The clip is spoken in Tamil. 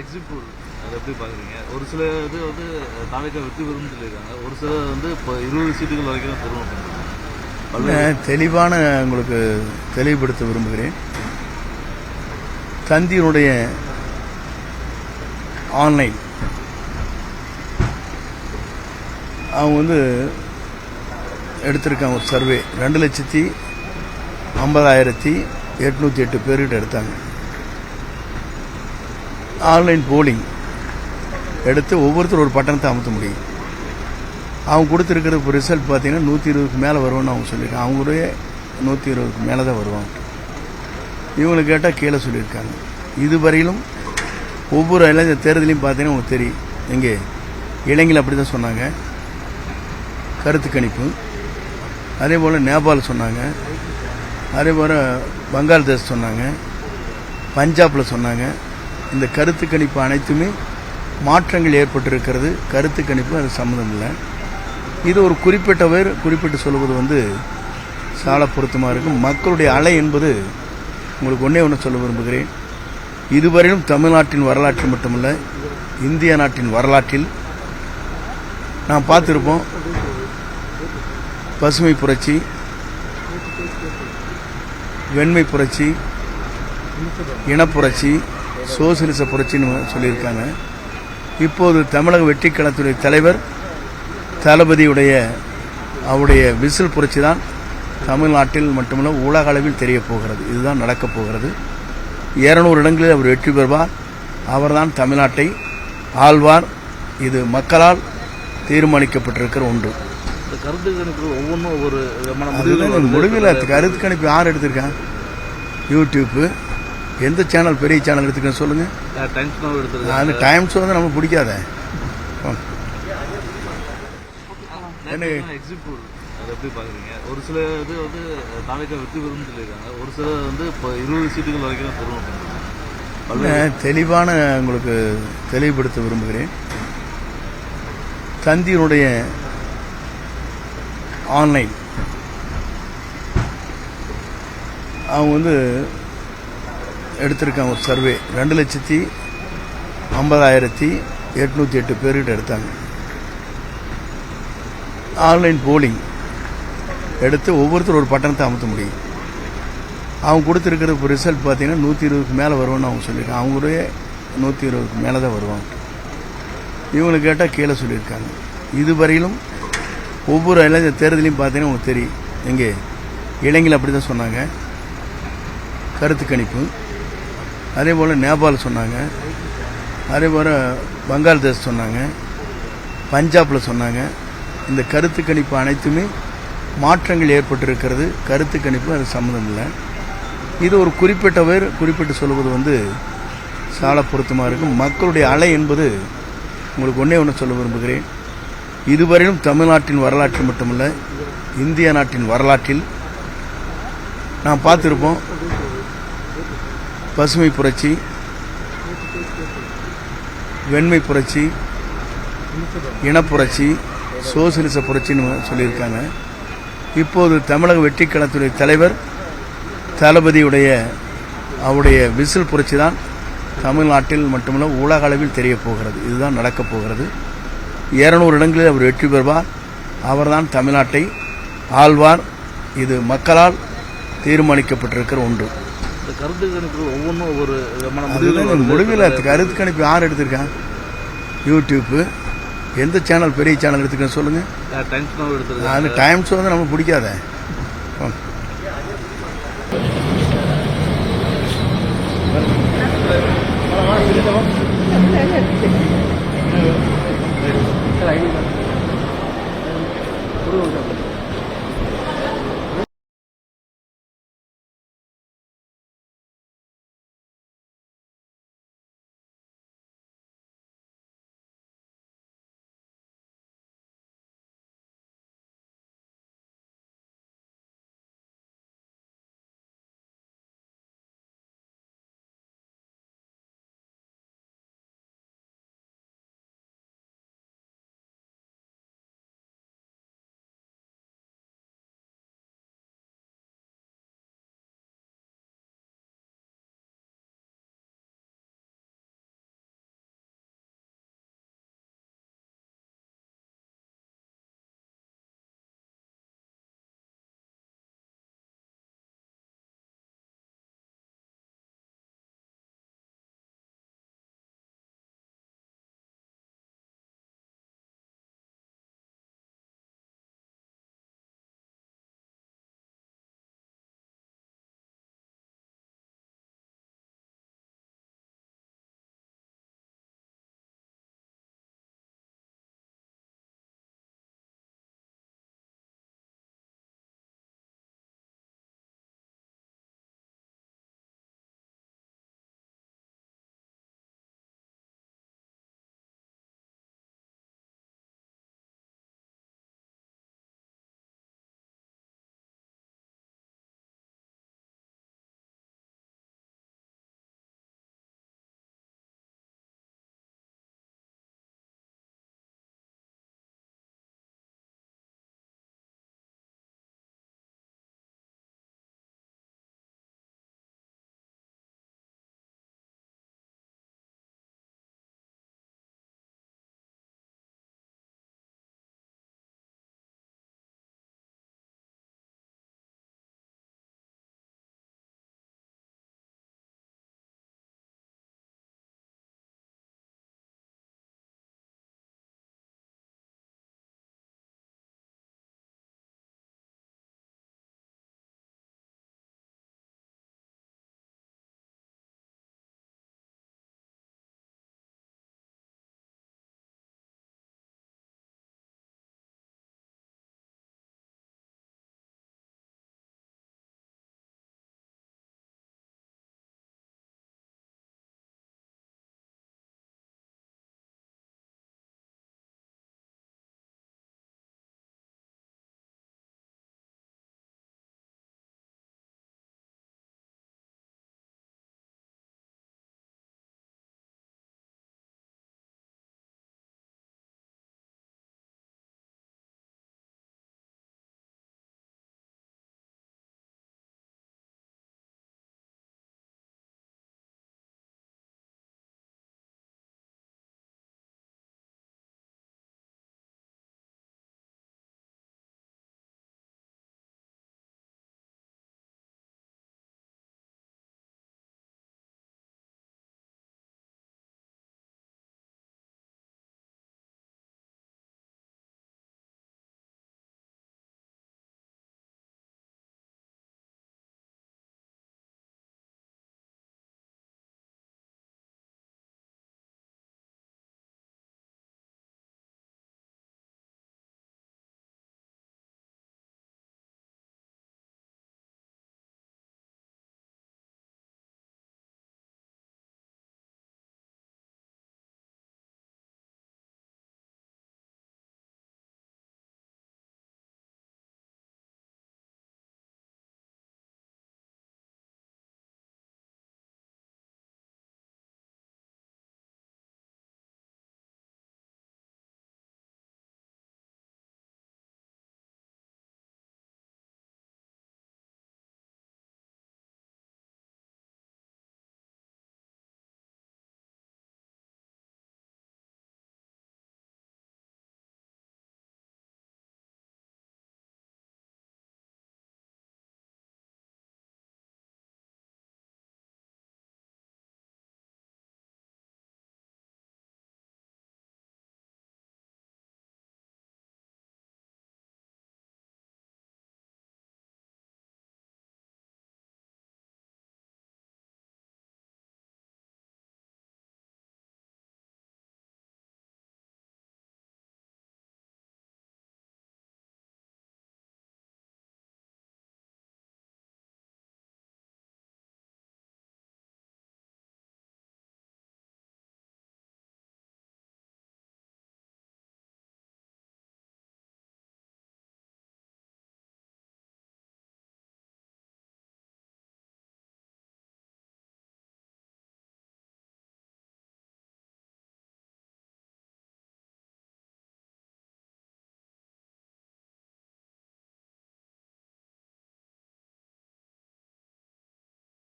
எக்ஸிட் போல் அதை எப்படி பார்க்குறீங்க? ஒரு சில இது வந்து தாவேக்கா வெற்றி பெறும்னு சொல்லியிருக்காங்க, ஒரு சிலர் வந்து இப்போ 20 சீட்டுகள் வரைக்கும் தான் பெறும் அப்படின்னு. தெளிவான உங்களுக்கு தெளிவுபடுத்த விரும்புகிறேன். தந்தியினுடைய ஆன்லைன் அவங்க வந்து எடுத்திருக்காங்க ஒரு சர்வே. 2,50,808 பேர்கிட்ட எடுத்தாங்க. ஆன்லைன் போலிங் எடுத்து ஒவ்வொருத்தரும் ஒரு பட்டணத்தை அமுத்த முடியும். அவங்க கொடுத்துருக்கிற இப்போ ரிசல்ட் பார்த்தீங்கன்னா 120க்கு மேலே வருவான்னு அவங்க சொல்லியிருக்காங்க. அவங்களுடைய 120க்கு மேலே தான் வருவாங்க. இவங்களை கேட்டால் கீழே சொல்லியிருக்காங்க. இதுவரையிலும் ஒவ்வொரு இளைஞர் தேர்தலையும் பார்த்தீங்கன்னா உங்களுக்கு தெரியும். எங்கே இளைஞர்கள் அப்படி தான் சொன்னாங்க, கருத்து கணிப்பு. அதே போல் நேபாள் சொன்னாங்க, அதே போல் பங்களாதேஷ் சொன்னாங்க, பஞ்சாபில் சொன்னாங்க. இந்த கருத்து கணிப்பு அனைத்துமே மாற்றங்கள் ஏற்பட்டிருக்கிறது. கருத்து கணிப்பு அது சம்மந்தம் இல்லை. இது ஒரு குறிப்பிட்டு சொல்வது வந்து சால பொருத்தமாக இருக்கும். மக்களுடைய அலை என்பது உங்களுக்கு ஒன்று சொல்ல விரும்புகிறேன். இதுவரையிலும் தமிழ்நாட்டின் வரலாற்றில் மட்டுமல்ல, இந்திய நாட்டின் வரலாற்றில் நாம் பார்த்துருப்போம். பசுமை புரட்சி, வெண்மை புரட்சி, இனப்புரட்சி, சோசியலிச புரட்சின்னு சொல்லியிருக்காங்க. இப்போது தமிழக வெற்றி கழகத்துடைய தலைவர் தளபதியுடைய அவருடைய விசில் புரட்சி தான் தமிழ்நாட்டில் மட்டுமல்ல உலக அளவில் தெரிய போகிறது. இதுதான் நடக்கப் போகிறது. 200 இடங்களில் அவர் வெற்றி பெறுவார். அவர்தான் தமிழ்நாட்டை ஆழ்வார். இது மக்களால் தீர்மானிக்கப்பட்டிருக்கிற ஒன்று. கருத்து கணிப்பு ஒவ்வொன்றும் ஒவ்வொரு முடிவில் கருத்து கணிப்பு யார் எடுத்திருக்காங்க? யூடியூப்பு எந்த சேனல் பெரிய சேனல் எடுத்துக்கன்னு சொல்லுங்க. அந்த டைம்ஸ் வந்து நமக்கு பிடிக்காத. எக்ஸிட் போல் அதை எப்படி பார்க்குறீங்க? ஒரு சில இது வந்து தாவேக்கா வெற்றி பெறும்னு சொல்லியிருக்காங்க, ஒரு சிலர் வந்து இப்போ 20 சீட்டுகள் வரைக்கும் தான் பெறும் அப்படின்னு. தெளிவான உங்களுக்கு தெளிவுபடுத்த விரும்புகிறேன். தந்தியினுடைய ஆன்லைன் அவங்க வந்து எடுத்திருக்காங்க ஒரு சர்வே. 2,50,808 பேர்கிட்ட எடுத்தாங்க. ஆன்லைன் போலிங் எடுத்து ஒவ்வொருத்தரும் ஒரு பட்டணத்தை அமுத்த முடியும். அவங்க கொடுத்துருக்கிற இப்போ ரிசல்ட் பார்த்தீங்கன்னா 120க்கு மேலே வருவான்னு அவங்க சொல்லியிருக்காங்க. அவங்களுடைய 120க்கு மேலே தான் வருவாங்க. இவங்களை கேட்டால் கீழே சொல்லியிருக்காங்க. இதுவரையிலும் ஒவ்வொரு இளைஞர் தேர்தலையும் பார்த்தீங்கன்னா உங்களுக்கு தெரியும். எங்கே இளைஞர்கள் அப்படி தான் சொன்னாங்க, கருத்து கணிப்பு. அதே போல் நேபாள் சொன்னாங்க, அதே போல் பங்களாதேஷ் சொன்னாங்க, பஞ்சாபில் சொன்னாங்க. இந்த கருத்து கணிப்பு அனைத்துமே மாற்றங்கள் ஏற்பட்டிருக்கிறது. கருத்து கணிப்பு அது சம்மந்தம் இல்லை. இது ஒரு குறிப்பிட்டு சொல்வது வந்து சால பொருத்தமாக இருக்கும். மக்களுடைய அலை என்பது உங்களுக்கு ஒன்று சொல்ல விரும்புகிறேன். இதுவரையிலும் தமிழ்நாட்டின் வரலாற்றில் மட்டுமல்ல, இந்திய நாட்டின் வரலாற்றில் நாம் பார்த்துருப்போம். பசுமை புரட்சி, வெண்மை புரட்சி, இனப்புரட்சி, சோசியலிச புரட்சின்னு சொல்லியிருக்காங்க. இப்போது தமிழக வெற்றி கழகத்துடைய தலைவர் தளபதியுடைய அவருடைய விசில் புரட்சி தான் தமிழ்நாட்டில் மட்டுமல்ல உலக அளவில் தெரிய போகிறது. இதுதான் நடக்கப் போகிறது. 200 இடங்களில் அவர் வெற்றி பெறுவார். அவர்தான் தமிழ்நாட்டை ஆழ்வார். இது மக்களால் தீர்மானிக்கப்பட்டிருக்கிற ஒன்று. கருத்து கணிப்பு ஒவ்வொன்றும் ஒவ்வொரு முடிவில் கருத்து கணிப்பு யார் எடுத்திருக்காங்க? யூடியூப்பு எந்த சேனல் பெரிய சேனல் எடுத்துக்கன்னு சொல்லுங்க. அந்த டைம்ஸ் வந்து நமக்கு பிடிக்காத. ஐடி